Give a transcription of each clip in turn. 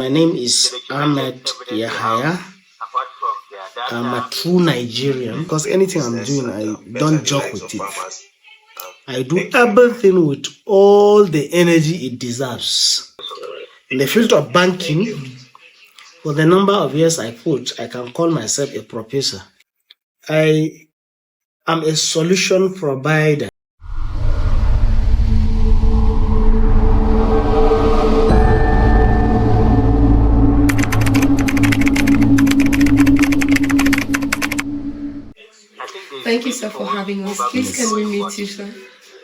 My name is Ahmed Yahaya. I'm a true Nigerian because anything I'm doing, I don't joke with it. I do everything with all the energy it deserves. In the field of banking, for the number of years I put, I can call myself a professor. I am a solution provider. Thank you, sir, for having us. Please, can we meet you, sir?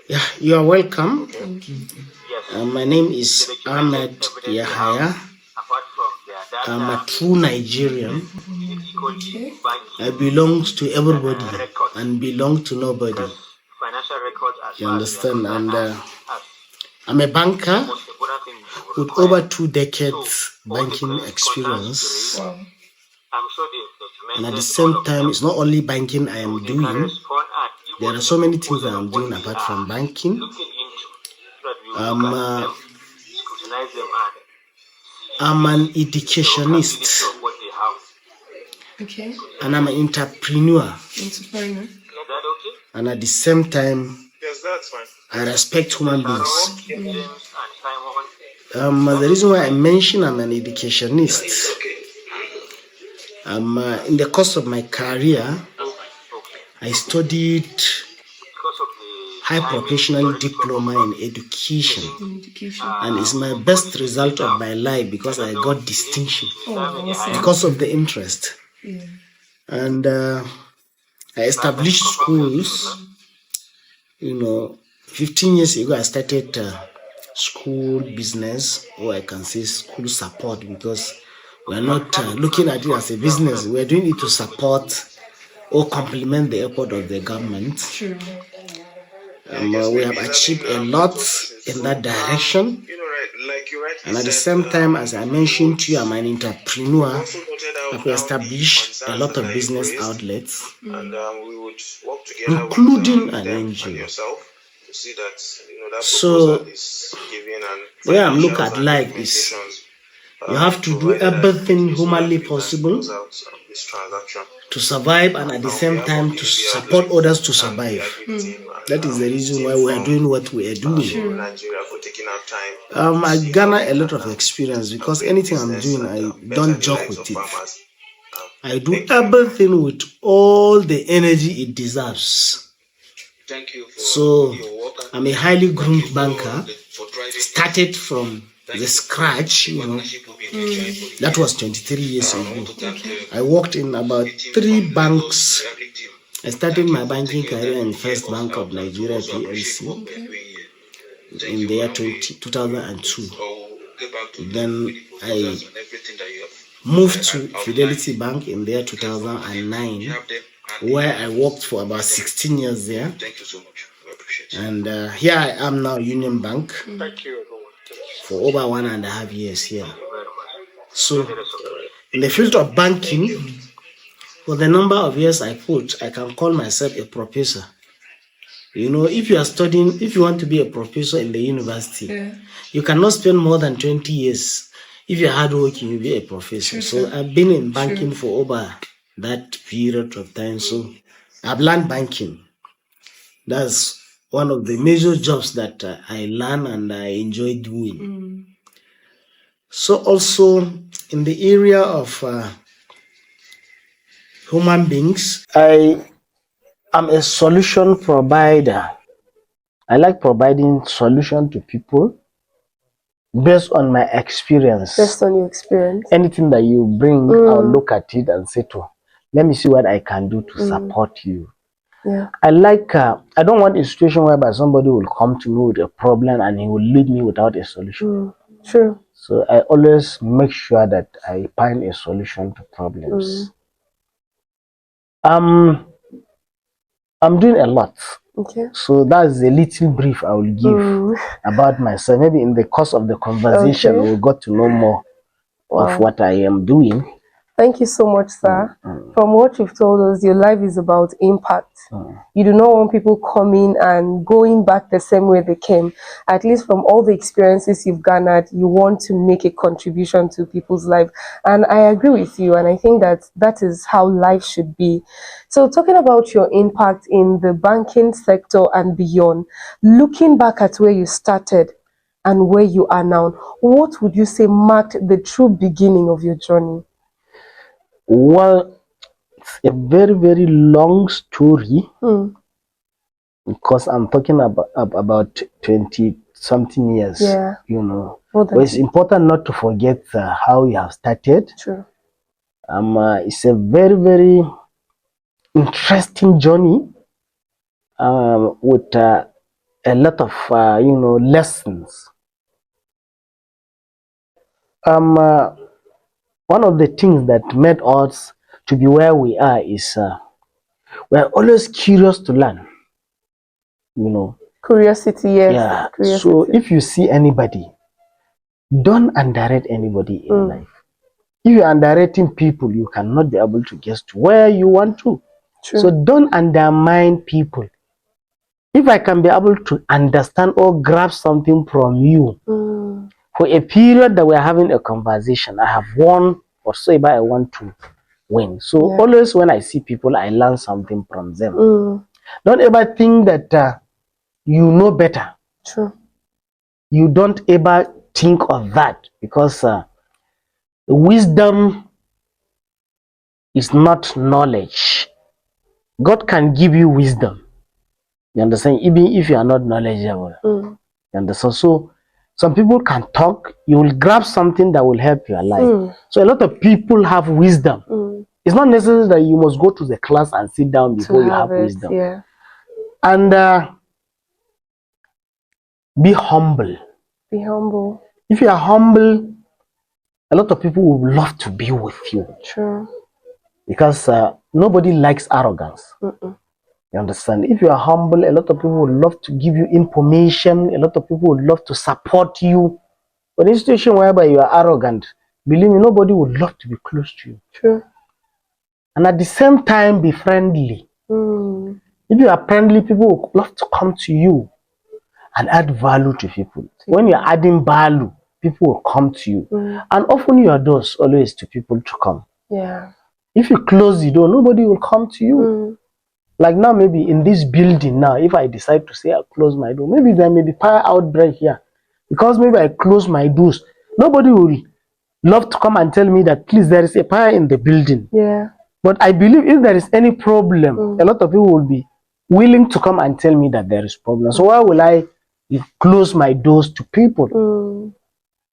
Yeah, you are welcome. Thank you. My name is Ahmed Yahaya. I'm a true Nigerian. Okay. I belong to everybody and belong to nobody. You understand? And I'm a banker with over 2 decades banking experience. Wow. And at the same time, it's not only banking I am doing. There are so many things that I'm doing apart from banking. I'm an educationist. Okay. And I'm an entrepreneur. Entrepreneur. And at the same time, I respect human beings. The reason why I mention I'm an educationist, in the course of my career, I studied high professional diploma in education, and it's my best result of my life because I got distinction because of the interest. Yeah. And I established schools. 15 years ago I started school business, or I can say school support, because we're not looking at it as a business. We're doing it to support or complement the effort of the government. True. We have achieved a lot in that direction. And at the same time, as I mentioned to you, I'm an entrepreneur. I've established a lot of business outlets, including an NGO. So, the way I'm looking at life is, you have to do everything humanly possible to survive, and at the same time to support others to survive. That is the reason why we are doing what we are doing. I garner a lot of experience because anything I'm doing, I don't joke with it. I do everything with all the energy it deserves. So I'm a highly groomed banker. Started from the scratch, that was 23 years ago. I worked in about 3 banks. I started my banking career in First Bank of Nigeria, PLC, in the year 2002. Then I moved to Fidelity Bank in the year 2009, where I worked for about 16 years there. And here I am now, Union Bank, for over 1.5 years here. So, in the field of banking, for the number of years I put, I can call myself a professor. If you are studying, if you want to be a professor in the university, you cannot spend more than 20 years. If you're hardworking, you'll be a professor. So I've been in banking for over that period of time. So I've learned banking. That's one of the major jobs that I learn and I enjoy doing. So also in the area of human beings, I am a solution provider. I like providing solution to people based on my experience. Based on your experience. Anything that you bring, I'll look at it and say let me see what I can do to support you. Yeah. I don't want a situation whereby somebody will come to me with a problem and he will leave me without a solution. True. So I always make sure that I find a solution to problems. I'm doing a lot. Okay. So that's a little brief I will give about myself. Maybe in the course of the conversation we'll get to know more of what I am doing. Thank you so much, sir. From what you've told us, your life is about impact. You do not want people coming and going back the same way they came. At least from all the experiences you've garnered, you want to make a contribution to people's life. And I agree with you. And I think that that is how life should be. So talking about your impact in the banking sector and beyond, looking back at where you started and where you are now, what would you say marked the true beginning of your journey? Well, it's a very, very long story because I'm talking about 20 something years. Yeah. You know, but it's important not to forget how you have started. True. It's a very, very interesting journey with a lot of lessons. One of the things that made us to be where we are is we're always curious to learn. You know. Curiosity, yes. Yeah. Curiosity. So if you see anybody, don't underrate anybody in life. If you're underrating people, you cannot be able to get to where you want to. True. So don't undermine people. If I can be able to understand or grab something from you for a period that we're having a conversation, I have won whatsoever I want to win. So always when I see people, I learn something from them. Don't ever think that you know better. True. You don't ever think of that because wisdom is not knowledge. God can give you wisdom. You understand? Even if you are not knowledgeable. You understand? So some people can talk, you will grab something that will help your life. So a lot of people have wisdom. It's not necessary that you must go to the class and sit down before you have wisdom. Yeah. And be humble. Be humble. If you are humble, a lot of people would love to be with you. True. Because nobody likes arrogance. You understand? If you are humble, a lot of people would love to give you information. A lot of people would love to support you. But in a situation whereby you are arrogant, believe me, nobody would love to be close to you. True. And at the same time, be friendly. If you are friendly, people would love to come to you and add value to people. When you're adding value, people will come to you. And open your doors always to people to come. Yeah. If you close the door, nobody will come to you. Like now, maybe in this building now, if I decide to say I close my door, maybe there may be fire outbreak here. Because maybe I close my doors, nobody will love to come and tell me that, please, there is a fire in the building. Yeah. But I believe if there is any problem, a lot of people will be willing to come and tell me that there is problem. So why will I close my doors to people?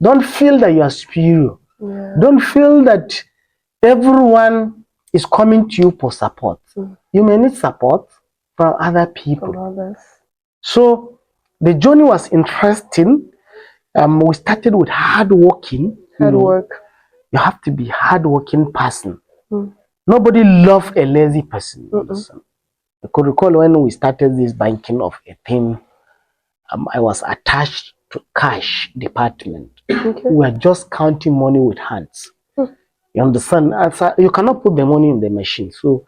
Don't feel that you are superior. Yeah. Don't feel that everyone is coming to you for support. You may need support from other people. From others. So the journey was interesting. We started with hard working. Hard work. You have to be hard-working person. Nobody loves a lazy person. I could recall when we started this banking of a thing, I was attached to cash department. We were just counting money with hands. You understand? You cannot put the money in the machine. So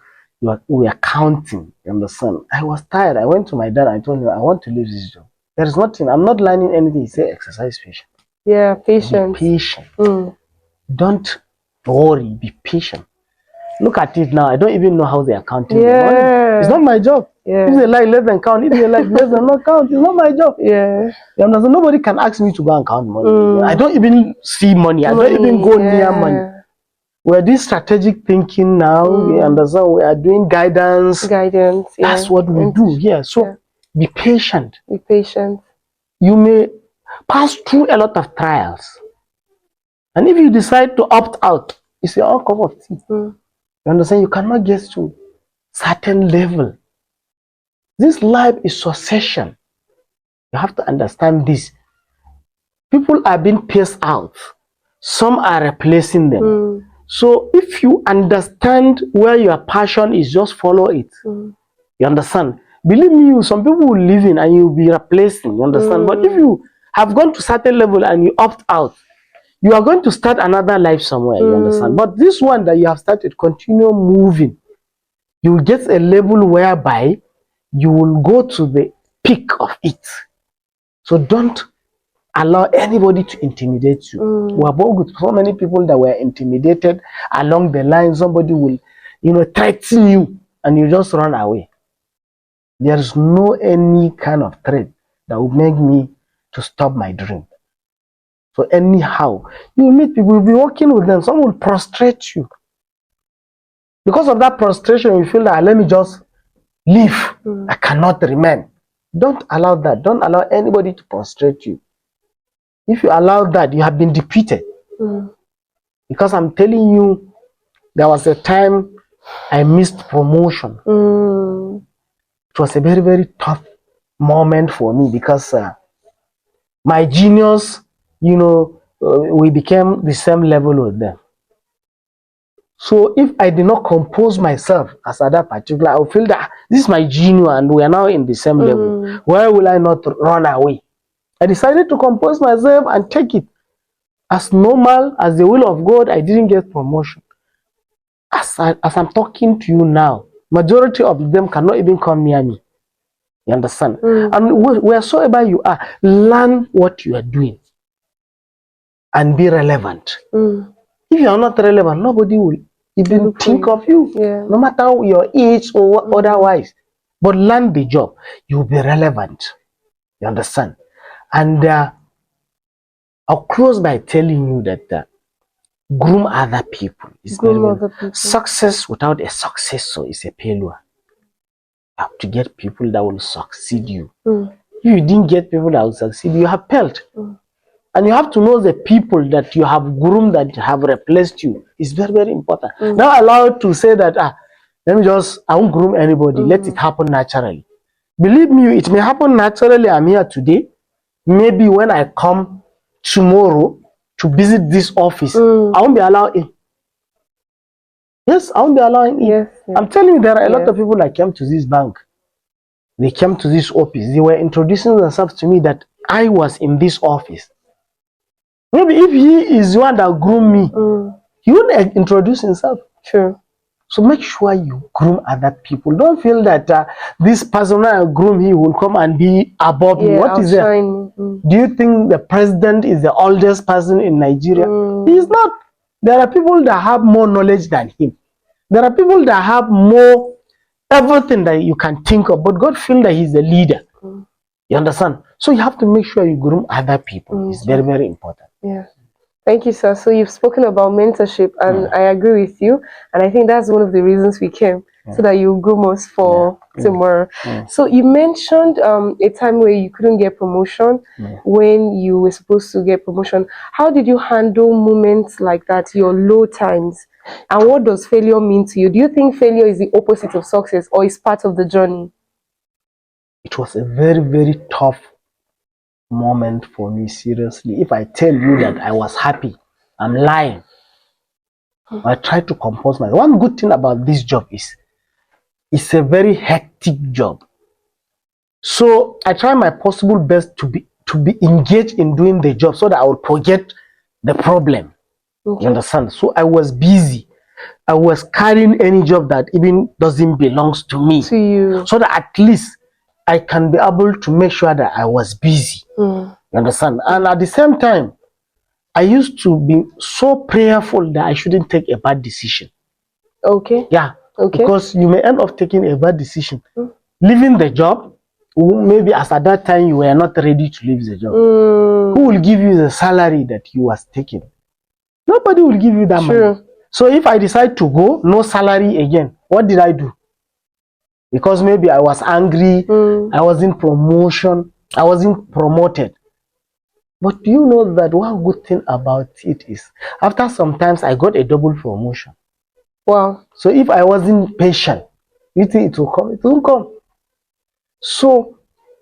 we are counting. You understand? I was tired. I went to my dad and I told him, I want to leave this job. There is nothing. I'm not learning anything. He said, exercise patience. Yeah, patience. Be patient. Don't worry. Be patient. Look at it now. I don't even know how they are counting the money. It's not my job. If they like, let them count. If they like, let them not count. It's not my job. Yeah. You understand? Nobody can ask me to go and count money. I don't even see money. I don't even go near money. We're doing strategic thinking now. You understand? We are doing guidance. Guidance. That's what we do here. So be patient. Be patient. You may pass through a lot of trials. And if you decide to opt out, it's your own cup of tea. You understand? You cannot get to certain level. This life is succession. You have to understand this. People are being paced out. Some are replacing them. So if you understand where your passion is, just follow it. You understand? Believe me, some people will live in and you'll be replacing. You understand? But if you have gone to certain level and you opt out, you are going to start another life somewhere, you understand? But this one that you have started, continue moving. You will get a level whereby you will go to the peak of it. So don't allow anybody to intimidate you. We have worked with so many people that were intimidated along the line. Somebody will, threaten you and you just run away. There is no any kind of threat that will make me to stop my dream. So anyhow, you will meet people, you'll be working with them, some will prostrate you. Because of that prostration, you feel that let me just leave. I cannot remain. Don't allow that. Don't allow anybody to prostrate you. If you allow that, you have been defeated. Because I'm telling you, there was a time I missed promotion. It was a very, very tough moment for me because my juniors, we became the same level with them. So if I did not compose myself as at that particular, I would feel that this is my junior and we are now in the same level. Why will I not run away? I decided to compose myself and take it as normal, as the will of God. I didn't get promotion. As I'm talking to you now, majority of them cannot even come near me. You understand? And wheresoever you are, learn what you are doing and be relevant. If you are not relevant, nobody will even think of you, no matter your age or otherwise. But learn the job, you will be relevant. You understand? And I'll close by telling you that groom other people is success without a successor is a failure. You have to get people that will succeed you. If you didn't get people that will succeed, you have failed. And you have to know the people that you have groomed that have replaced you. It's very, very important. Not allowed to say that, I won't groom anybody. Let it happen naturally. Believe me, it may happen naturally. I'm here today. Maybe when I come tomorrow to visit this office, I won't be allowed in. Yes, I won't be allowed in. Yes. I'm telling you, there are a lot of people that came to this bank. They came to this office. They were introducing themselves to me that I was in this office. Maybe if he is the one that groomed me, he wouldn't introduce himself. Sure. So make sure you groom other people. Don't feel that this person that I groom, he will come and be above me. What is that? Do you think the president is the oldest person in Nigeria? He is not. There are people that have more knowledge than him. There are people that have more everything that you can think of, but God feels that he's the leader. You understand? So you have to make sure you groom other people. It's very, very important. Yeah. Thank you, sir. So you've spoken about mentorship, and I agree with you. And I think that's one of the reasons we came, so that you groom us for tomorrow. So you mentioned a time where you couldn't get promotion when you were supposed to get promotion. How did you handle moments like that, your low times? And what does failure mean to you? Do you think failure is the opposite of success, or is part of the journey? It was a very, very tough moment for me, seriously. If I tell you that I was happy, I'm lying. I tried to compose myself. One good thing about this job is it's a very hectic job. So I try my possible best to be engaged in doing the job so that I will forget the problem. You understand? So I was busy. I was carrying any job that even doesn't belong to me. To you. So that at least I can be able to make sure that I was busy. You understand? And at the same time, I used to be so prayerful that I shouldn't take a bad decision. Okay. Yeah. Okay. Because you may end up taking a bad decision. Leaving the job, maybe as at that time you were not ready to leave the job. Who will give you the salary that you was taking? Nobody will give you that money. So if I decide to go, no salary again, what did I do? Because maybe I was angry, I wasn't promoted. But do you know that one good thing about it is, after some times I got a double promotion. Wow. So if I wasn't patient, you think it will come? It won't come. So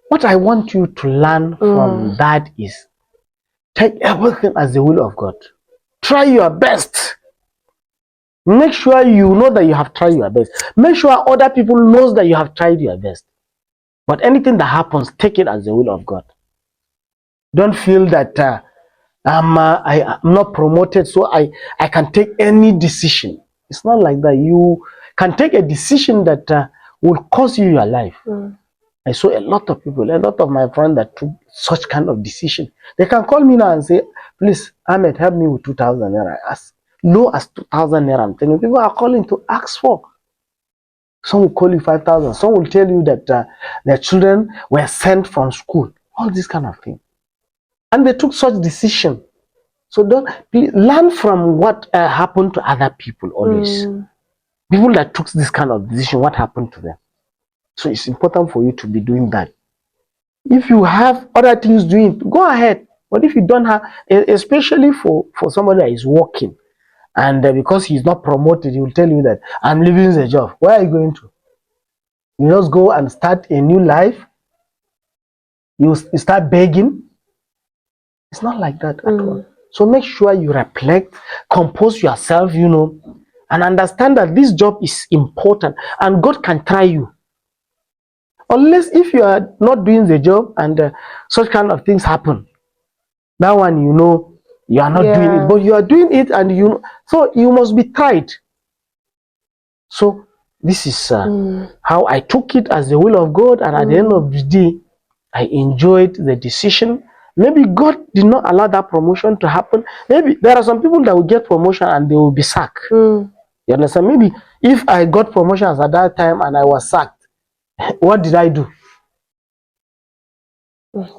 what I want you to learn from that is, take everything as the will of God. Try your best. Make sure you know that you have tried your best. Make sure other people knows that you have tried your best. But anything that happens, take it as the will of God. Don't feel that I'm not promoted, so I can take any decision. It's not like that. You can take a decision that will cost you your life. I saw a lot of people, a lot of my friends that took such kind of decision. They can call me now and say, please, Ahmed, help me with 2,000 naira. As low as 2,000 naira, I'm telling you, people are calling to ask for. Some will call you 5,000. Some will tell you that their children were sent from school. All this kind of thing. And they took such decision. So don't please learn from what happened to other people always. People that took this kind of decision, what happened to them. So it's important for you to be doing that. If you have other things doing, go ahead. But if you don't have, especially for somebody that is working, and because he's not promoted, he will tell you that I'm leaving the job. Where are you going to? You just go and start a new life. You start begging. It's not like that at all. So make sure you reflect, compose yourself, and understand that this job is important and God can try you. Unless if you are not doing the job and such kind of things happen, that one you are not doing it, but you are doing it, and so you must be tried. So this is how I took it as the will of God, and at the end of the day, I enjoyed the decision. Maybe God did not allow that promotion to happen. Maybe there are some people that will get promotion and they will be sacked. You understand? Maybe if I got promotions at that time and I was sacked, what did I do?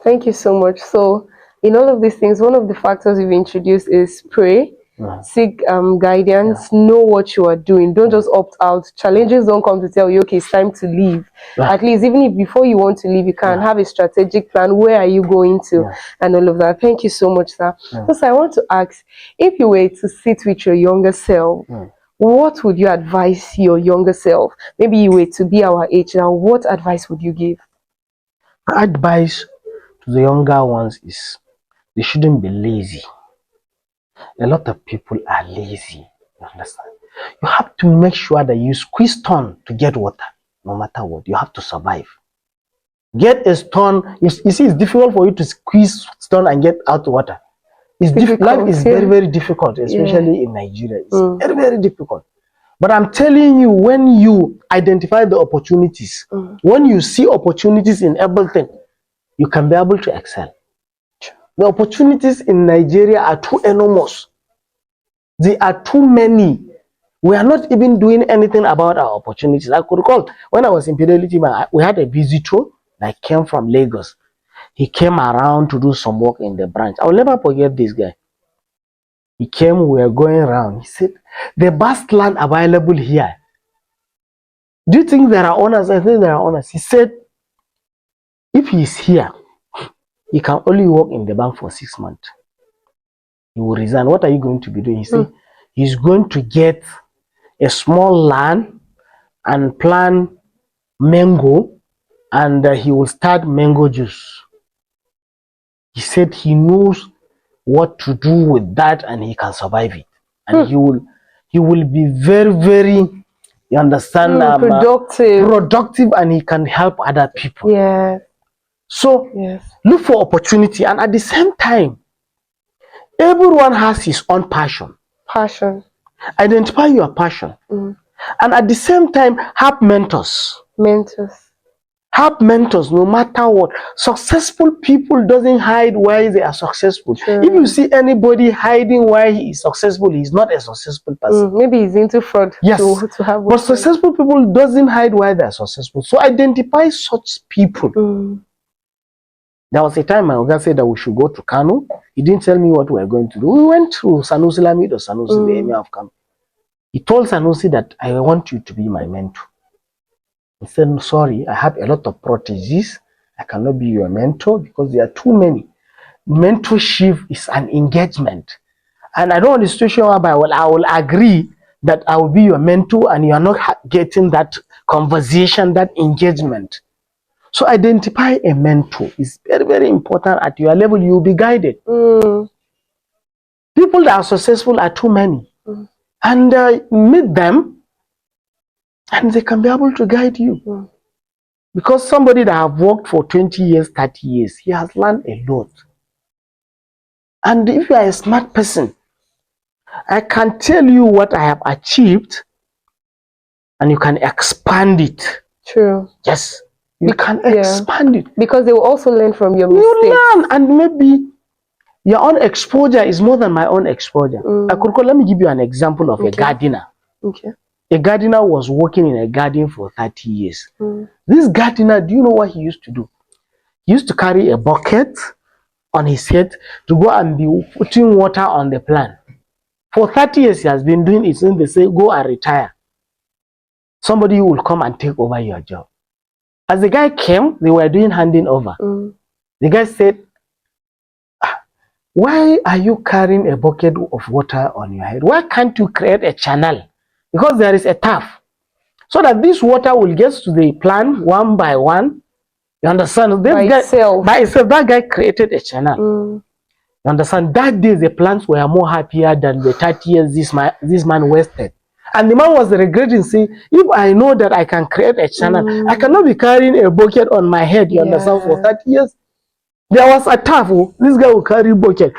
Thank you so much. So, in all of these things, one of the factors you've introduced is pray, seek guidance, know what you are doing. Don't just opt out. Challenges don't come to tell you, okay, it's time to leave. At least, even if before you want to leave, you can have a strategic plan. Where are you going to? And all of that. Thank you so much, sir. So, I want to ask, if you were to sit with your younger self, what would you advise your younger self? Maybe you were to be our age now. What advice would you give? Advice to the younger ones is they shouldn't be lazy. A lot of people are lazy. You understand? You have to make sure that you squeeze stone to get water, no matter what. You have to survive. Get a stone. You see, it's difficult for you to squeeze stone and get out water. It's difficult. Life is very, very difficult, especially in Nigeria. It's very, very difficult. But I'm telling you, when you identify the opportunities, when you see opportunities in everything, you can be able to excel. The opportunities in Nigeria are too enormous. They are too many. We are not even doing anything about our opportunities. I could recall when I was in Fidelity, we had a visitor that came from Lagos. He came around to do some work in the branch. I will never forget this guy. He came, we were going around. He said, the best land available here. Do you think there are owners? I think there are owners. He said, if he is here, he can only work in the bank for 6 months. He will resign. What are you going to be doing? He said, he's going to get a small land and plant mango, and he will start mango juice. He said he knows what to do with that and he can survive it. And he will be very, very, you understand, productive, and he can help other people. So look for opportunity, and at the same time, everyone has his own passion. Identify your passion. And at the same time, have mentors. Have mentors no matter what. Successful people doesn't hide why they are successful. If you see anybody hiding why he is successful, he's not a successful person. Maybe he's into fraud. Yes, to have but successful people doesn't hide why they are successful. So identify such people. There was a time my Oga said that we should go to Kano. He didn't tell me what we were going to do. We went to Sanusi Lamido or Sanusi, the emir of Kano. He told Sanusi that I want you to be my mentor. He said, sorry, I have a lot of proteges. I cannot be your mentor because there are too many. Mentorship is an engagement. And I don't want the situation whereby I will agree that I will be your mentor and you are not getting that conversation, that engagement. So identify a mentor. It's very, very important. At your level, you will be guided. People that are successful are too many. And meet them, and they can be able to guide you. Because somebody that have worked for 20 years, 30 years, he has learned a lot. And if you are a smart person, I can tell you what I have achieved and you can expand it. True. Yes, you can expand it. Because they will also learn from your mistakes. You learn, and maybe your own exposure is more than my own exposure. Let me give you an example of a gardener. Okay. A gardener was working in a garden for 30 years. This gardener, do you know what he used to do? He used to carry a bucket on his head to go and be putting water on the plant. For 30 years he has been doing it. Since they say go and retire, somebody will come and take over your job. As the guy came, they were doing handing over. The guy said, why are you carrying a bucket of water on your head? Why can't you create a channel? Because there is a tap, so that this water will get to the plant one by one. You understand? By itself. That guy created a channel. You understand? That day the plants were more happier than the 30 years this man wasted. And the man was regretting, saying, if I know that I can create a channel, I cannot be carrying a bucket on my head, you understand, for 30 years. There was a tap. This guy will carry bucket,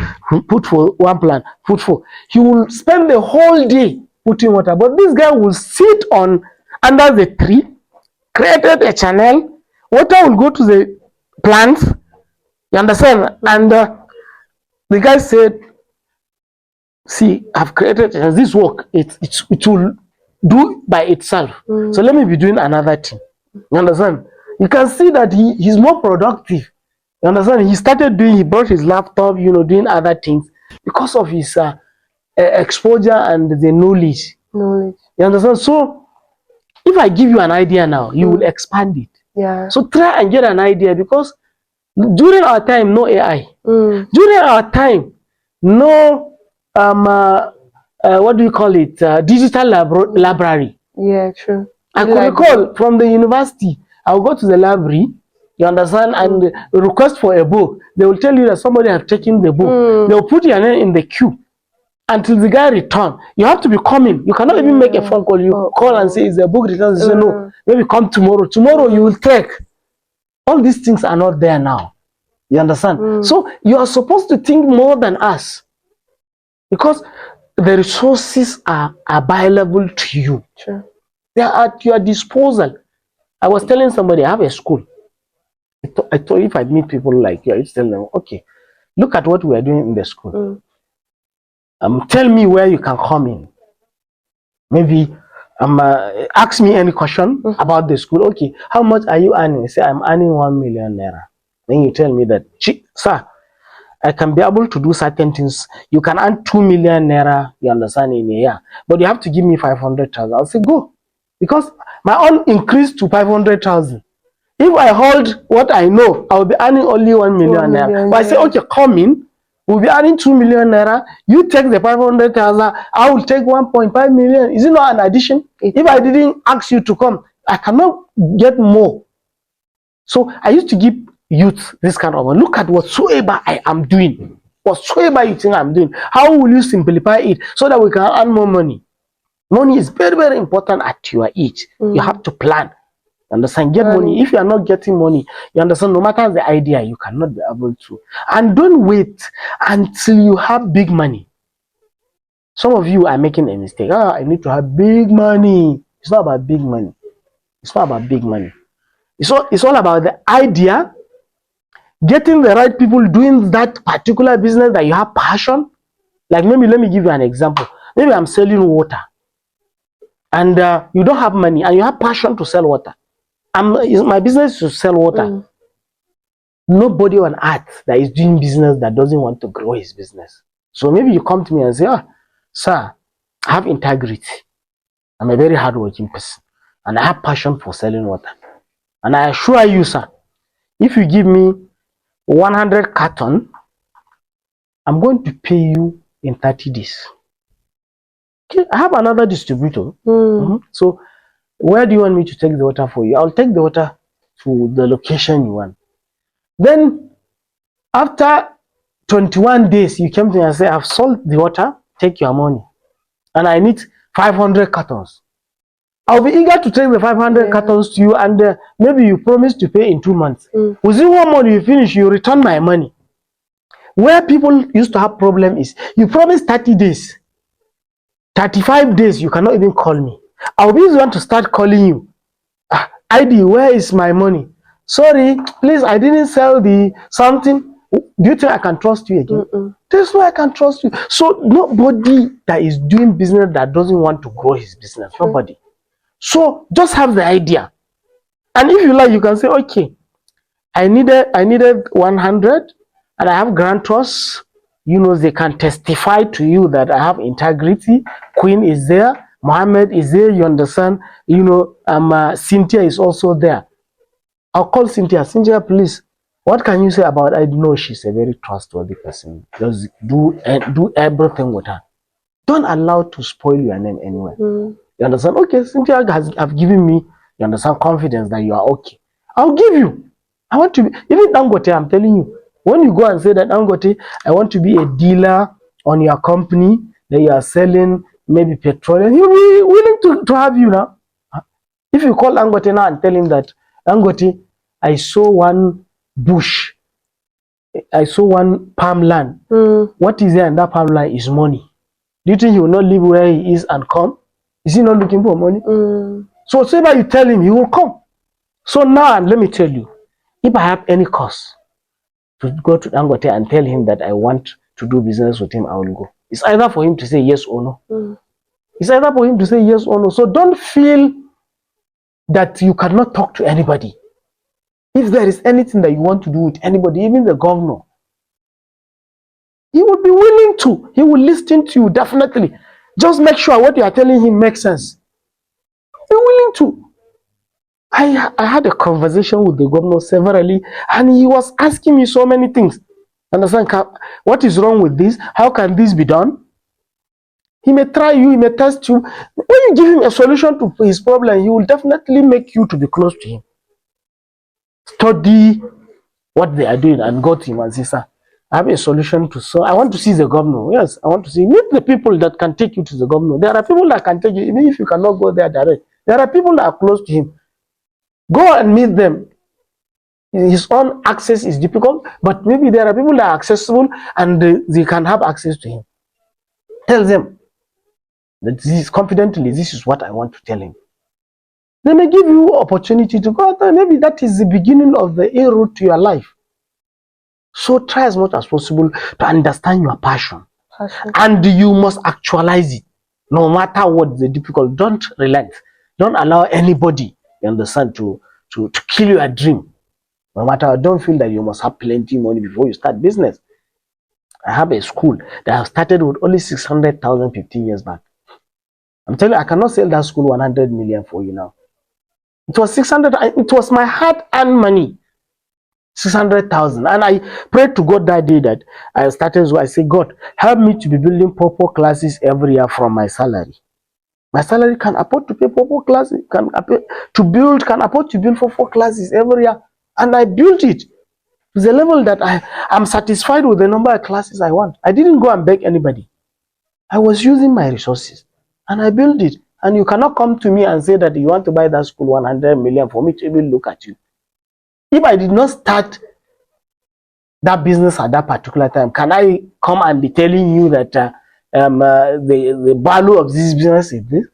put for one plant, put for. He will spend the whole day putting water. But this guy will sit under the tree, created a channel, water will go to the plants, you understand? And the guy said, see, I've created this work, it will do by itself. So let me be doing another thing. You understand? You can see that he's more productive. You understand? He brought his laptop, doing other things because of his exposure and the knowledge. You understand? So if I give you an idea now, you will expand it. Yeah. So try and get an idea, because during our time, no AI. During our time, no what do you call it? Digital library. Yeah, true. I could recall from the university, I'll go to the library, you understand, and request for a book. They will tell you that somebody has taken the book. They will put your name in the queue until the guy return. You have to be coming. You cannot even make a phone call. You call and say, is the book returned? They say, no, maybe come tomorrow. Tomorrow you will take. All these things are not there now. You understand? So you are supposed to think more than us, because the resources are available to you. Sure. They are at your disposal. I was telling somebody, I have a school. I thought if I meet people like you, I tell them, okay, look at what we are doing in the school. Tell me where you can come in. Maybe ask me any question about the school. Okay, how much are you earning? Say, I'm earning 1 million naira. Then you tell me that, sir, I can be able to do certain things. You can earn 2 million naira, you understand, in a year, but you have to give me 500,000. I'll say, go. Because my own increased to 500,000. If I hold what I know, I'll be earning only 1 million naira. But I say, okay, come in. We'll be earning 2 million naira. You take the 500,000. I will take 1.5 million. Is it not an addition? If I didn't ask you to come, I cannot get more. So I used to give youth this kind of, look at whatsoever I am doing. Whatsoever you think I'm doing, how will you simplify it so that we can earn more money? Money is very, very important at your age. You have to plan. Understand? Get money. If you are not getting money, you understand, no matter the idea, you cannot be able to. And don't wait until you have big money. Some of you are making a mistake. I need to have big money. It's not about big money. It's not about big money. It's all about the idea, getting the right people doing that particular business that you have passion. Like maybe, let me give you an example. Maybe I'm selling water, and you don't have money, and you have passion to sell water. My business is to sell water. Nobody on earth that is doing business that doesn't want to grow his business. So maybe you come to me and say, sir, I have integrity. I'm a very hardworking person, and I have passion for selling water. And I assure you, sir, if you give me 100 carton, I'm going to pay you in 30 days. Okay, I have another distributor. So where do you want me to take the water for you? I'll take the water to the location you want. Then after 21 days, you came to me and say, I've sold the water, take your money. And I need 500 cartons. I'll be eager to take the 500 cartons to you, and maybe you promise to pay in 2 months. Within 1 month you finish, you return my money. Where people used to have problem is you promise 30 days, 35 days, you cannot even call me. I'll be the one to start calling you. ID, where is my money? Sorry, please, I didn't sell the something. Do you think I can trust you again? There's no I can trust you. So nobody that is doing business that doesn't want to grow his business. Nobody. So just have the idea. And if you like, you can say, okay, I needed 100 and I have grantors. You know, they can testify to you that I have integrity. Queen is there. Mohammed is there. You understand? You know, Cynthia is also there. I'll call Cynthia. Cynthia, please. What can you say about? I know she's a very trustworthy person. Just do everything with her. Don't allow to spoil your name anywhere. You understand? Okay, Cynthia have given me, you understand, confidence that you are okay. I'll give you. I want to be, even Dangote, I'm telling you, when you go and say that Dangote, I want to be a dealer on your company, that you are selling maybe petroleum, he'll be willing to have you now. If you call Dangote now and tell him that, Dangote, I saw one bush, I saw one palm land. What is there in that palm land is money. Do you think he will not leave where he is and come? Is he not looking for money? So whatever you tell him, he will come. So now, let me tell you, if I have any cause to go to Dangote and tell him that I want to do business with him, I will go. It's either for him to say yes or no. It's either for him to say yes or no. So don't feel that you cannot talk to anybody. If there is anything that you want to do with anybody, even the governor, he will be willing to. He will listen to you, definitely. Just make sure what you are telling him makes sense. Be willing to. I had a conversation with the governor severally, and he was asking me so many things. Understand? What is wrong with this? How can this be done? He may try you, he may test you. When you give him a solution to his problem, he will definitely make you to be close to him. Study what they are doing and go to him and say, sir, I have a solution to solve. I want to see the governor. Yes, I want to see. Meet the people that can take you to the governor. There are people that can take you, even if you cannot go there direct. There are people that are close to him. Go and meet them. His own access is difficult, but maybe there are people that are accessible and they can have access to him. Tell them that this is confidently, this is what I want to tell him. They may give you opportunity to go out there. Maybe that is the beginning of the A route to your life. So try as much as possible to understand your passion. And you must actualize it. No matter what the difficult, don't relent. Don't allow anybody, you understand, to kill your dream. No matter, don't feel that you must have plenty of money before you start business. I have a school that I started with only 600,000 15 years back. I'm telling you, I cannot sell that school 100 million for you now. It was 600, it was my hard-earned money. 600,000, and I prayed to God that day that I started. So I said, God, help me to be building purple classes every year from my salary. My salary can afford to pay purple classes, can afford to build 4 classes every year, and I built it to the level that I'm satisfied with the number of classes I want. I didn't go and beg anybody. I was using my resources, and I built it. And you cannot come to me and say that you want to buy that school 100 million for me to even look at you. If I did not start that business at that particular time, can I come and be telling you that the value of this business is this?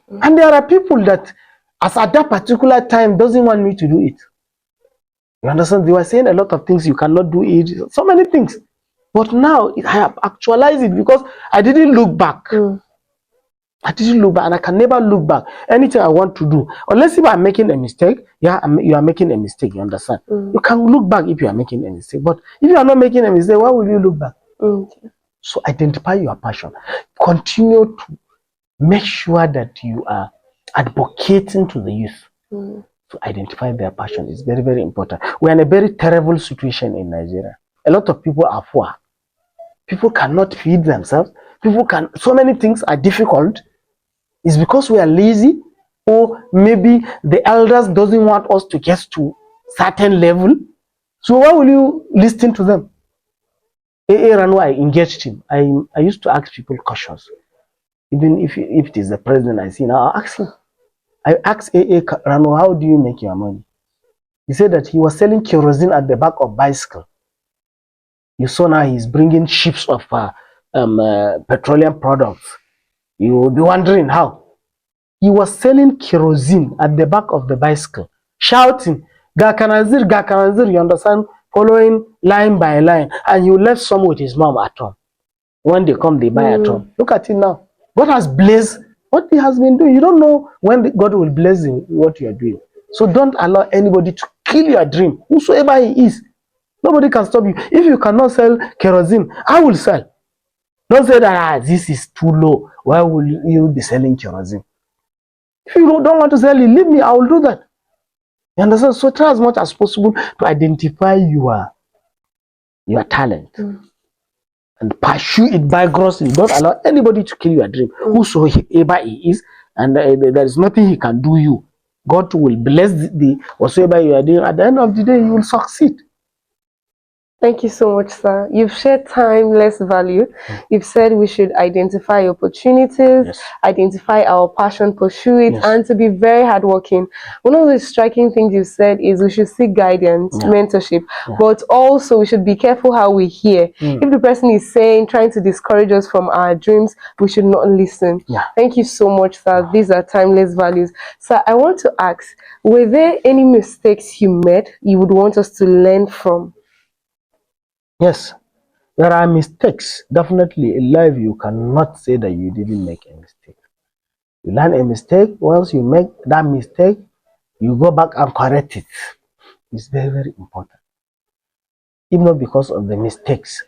And there are people that, as at that particular time, doesn't want me to do it. You understand? They were saying a lot of things, you cannot do it, so many things. But now I have actualized it because I didn't look back. I didn't look back, and I can never look back. Anything I want to do, unless if I'm making a mistake, you are making a mistake, you understand? You can look back if you are making a mistake, but if you are not making a mistake, why will you look back? So identify your passion. Continue to make sure that you are advocating to the youth to identify their passion. Is very, very important. We are in a very terrible situation in Nigeria. A lot of people are poor. People cannot feed themselves. So many things are difficult. It's because we are lazy, or maybe the elders doesn't want us to get to certain level. So why will you listen to them? Rano, I engaged him. I used to ask people questions. Even if it is the president I see now, I ask him. I asked Rano, how do you make your money? He said that he was selling kerosene at the back of bicycle. You saw now he's bringing ships of petroleum products. You will be wondering how. He was selling kerosene at the back of the bicycle, shouting, Gakanazir, Gakanazir, you understand? Following line by line. And he left some with his mom at home. When they come, they buy at home. Look at it now. God has blessed what he has been doing. You don't know when God will bless you, what you are doing. So don't allow anybody to kill your dream, whosoever he is. Nobody can stop you. If you cannot sell kerosene, I will sell. Don't say that this is too low. Why will you be selling kerosene? If you don't want to sell it, leave me. I will do that. You understand? So try as much as possible to identify your talent and pursue it vigorously. Don't allow anybody to kill your dream, whosoever he is, and there is nothing he can do you. God will bless the whatsoever you are doing. At the end of the day, you will succeed. Thank you so much, sir. You've shared timeless value. You've said we should identify opportunities, identify our passion, pursue it, and to be very hardworking. One of the striking things you've said is we should seek guidance, mentorship, but also we should be careful how we hear. If the person is trying to discourage us from our dreams, we should not listen. Thank you so much, sir. These are timeless values. Sir, I want to ask, were there any mistakes you made you would want us to learn from? Yes, there are mistakes. Definitely in life, you cannot say that you didn't make a mistake. You learn a mistake. Once you make that mistake, you go back and correct it. It's very, very important. Even not because of the mistakes,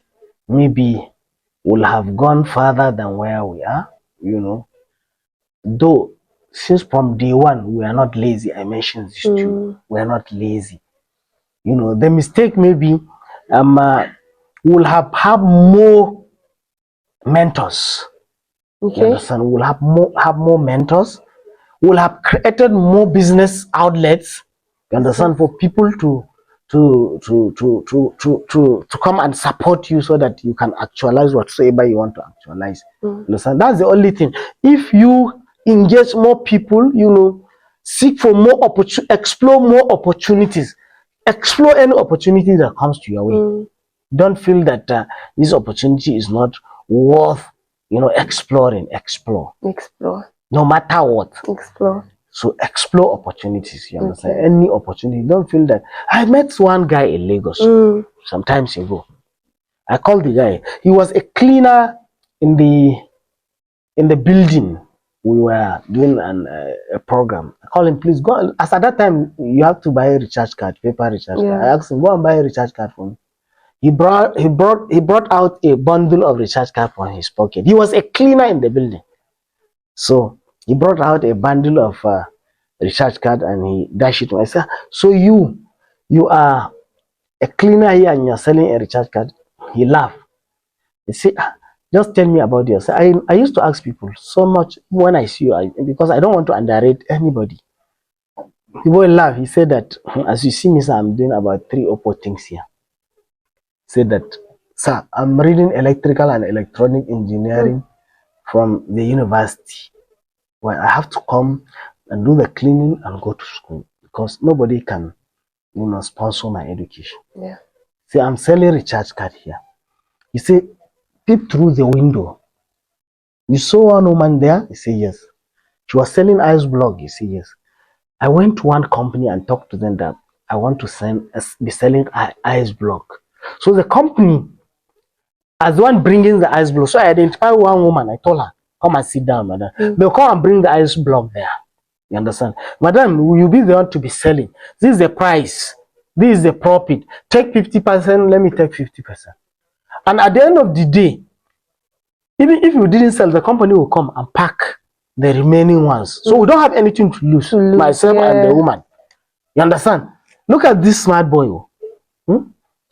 maybe we'll have gone further than where we are, Though, since from day one, we are not lazy. I mentioned this too. We are not lazy. The mistake maybe we'll have more mentors. You understand? We'll have more mentors. We'll have created more business outlets. You understand? For people to come and support you so that you can actualize whatsoever you want to actualize. Understand? That's the only thing. If you engage more people, seek for more opportunities, explore more opportunities, explore any opportunity that comes to your way. Don't feel that this opportunity is not worth, exploring. Explore. No matter what. Explore. So explore opportunities. You understand? Any opportunity. Don't feel that. I met one guy in Lagos some times ago. I called the guy. He was a cleaner in the building. We were doing a program. I called him, please go. As at that time, you have to buy a recharge card, paper recharge card. I asked him, go and buy a recharge card for me. He brought out a bundle of recharge card from his pocket. He was a cleaner in the building. So he brought out a bundle of recharge card and he dashed it to me. I said, so you are a cleaner here and you're selling a recharge card? He laughed. He said, just tell me about yourself. I used to ask people so much when I see you, because I don't want to underrate anybody. The boy laughed. He said that, as you see me, sir, I'm doing about 3 or 4 things here. Said that, sir, I'm reading electrical and electronic engineering from the university. Well, I have to come and do the cleaning and go to school because nobody can, sponsor my education. See, I'm selling recharge card here. He said, peep through the window. You saw one woman there? He said, yes. She was selling ice block. He said, yes. I went to one company and talked to them that I want to be selling ice block. So the company, as one bringing the ice block, so I identified one woman. I told her, come and sit down, madam. They'll come and bring the ice block there. You understand? Madam, you'll be the one to be selling. This is the price. This is the profit. Take 50%, let me take 50%. And at the end of the day, even if you didn't sell, the company will come and pack the remaining ones. So we don't have anything to lose. Myself and the woman. You understand? Look at this smart boy.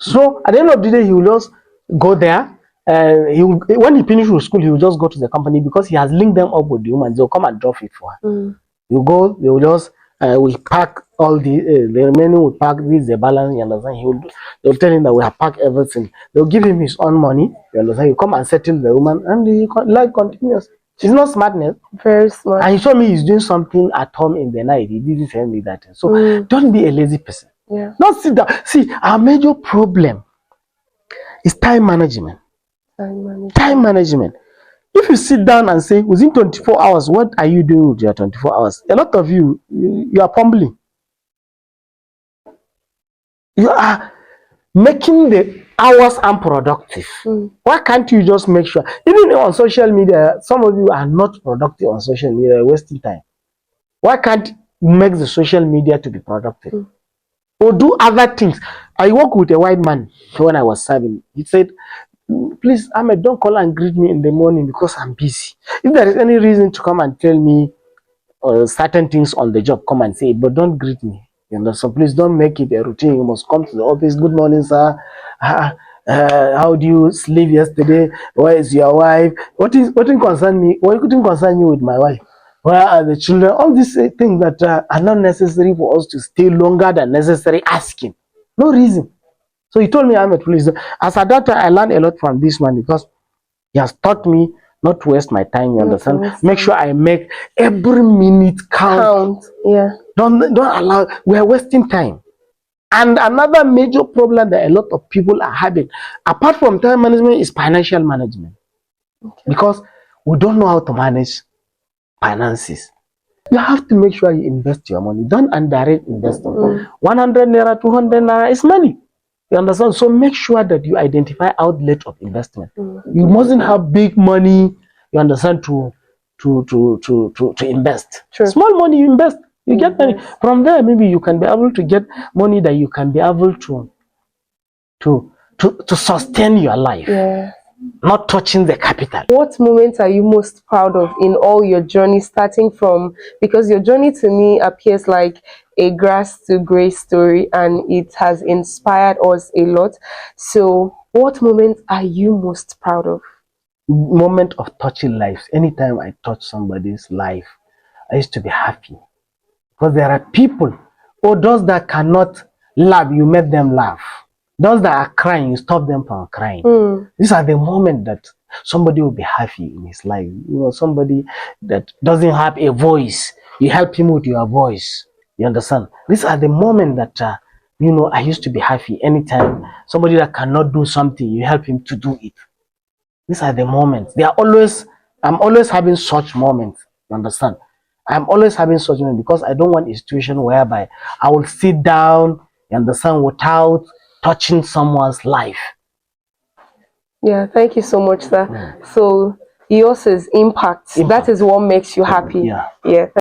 So at the end of the day, he will just go there. When he finishes with school, he will just go to the company because he has linked them up with the woman. They'll come and drop it for her. You go, they will just we pack all the remaining. We pack this, the balance. You understand? They'll tell him that we have packed everything. They'll give him his own money. You understand? You come and settle the woman, and life continues. It's not smartness. Very smart. And he told me he's doing something at home in the night. He didn't tell me that. So don't be a lazy person. Not sit down. See, our major problem is time management. Time management. Time management. If you sit down and say, within 24 hours, what are you doing with your 24 hours? A lot of you are fumbling. You are making the hours unproductive. Why can't you just make sure? Even on social media, some of you are not productive on social media, you're wasting time. Why can't you make the social media to be productive? Or do other things? I work with a white man when I was serving. He said, please, Ahmed, don't call and greet me in the morning because I'm busy. If there is any reason to come and tell me certain things on the job, come and say it, but don't greet me. You know, so please don't make it a routine. You must come to the office. Good morning, sir. How do you sleep yesterday? Where is your wife? What didn't concern me? What couldn't concern you with my wife? Where are the children? All these things that are not necessary for us to stay longer than necessary asking. No reason. So he told me, Ahmed, please. As a doctor, I learned a lot from this man because he has taught me not to waste my time. You understand? Make sure I make every minute count. Yeah. Don't allow. We are wasting time. And another major problem that a lot of people are having, apart from time management, is financial management. Okay. Because we don't know how to manage finances. You have to make sure you invest your money. Don't underrate investing. 100 naira, 200 naira is money. You understand? So make sure that you identify outlet of investment. You mustn't have big money, you understand, to invest. True. Small money you invest, you get money. From there, maybe you can be able to get money that you can be able to sustain your life. Yeah. Not touching the capital. What moments are you most proud of in all your journey, starting from, because your journey to me appears like a grass to grace story and it has inspired us a lot. So what moments are you most proud of? Moment of touching lives. Anytime I touch somebody's life, I used to be happy. Because there are people, or those that cannot laugh, you make them laugh. Those that are crying, you stop them from crying. These are the moments that somebody will be happy in his life. You know, somebody that doesn't have a voice, you help him with your voice. You understand? These are the moments that, you know, I used to be happy. Anytime somebody that cannot do something, you help him to do it. These are the moments. I'm always having such moments. You understand? I'm always having such moments because I don't want a situation whereby I will sit down, you understand, without touching someone's life. Yeah, thank you so much, sir. So yours is impact. That is what makes you happy. Yeah.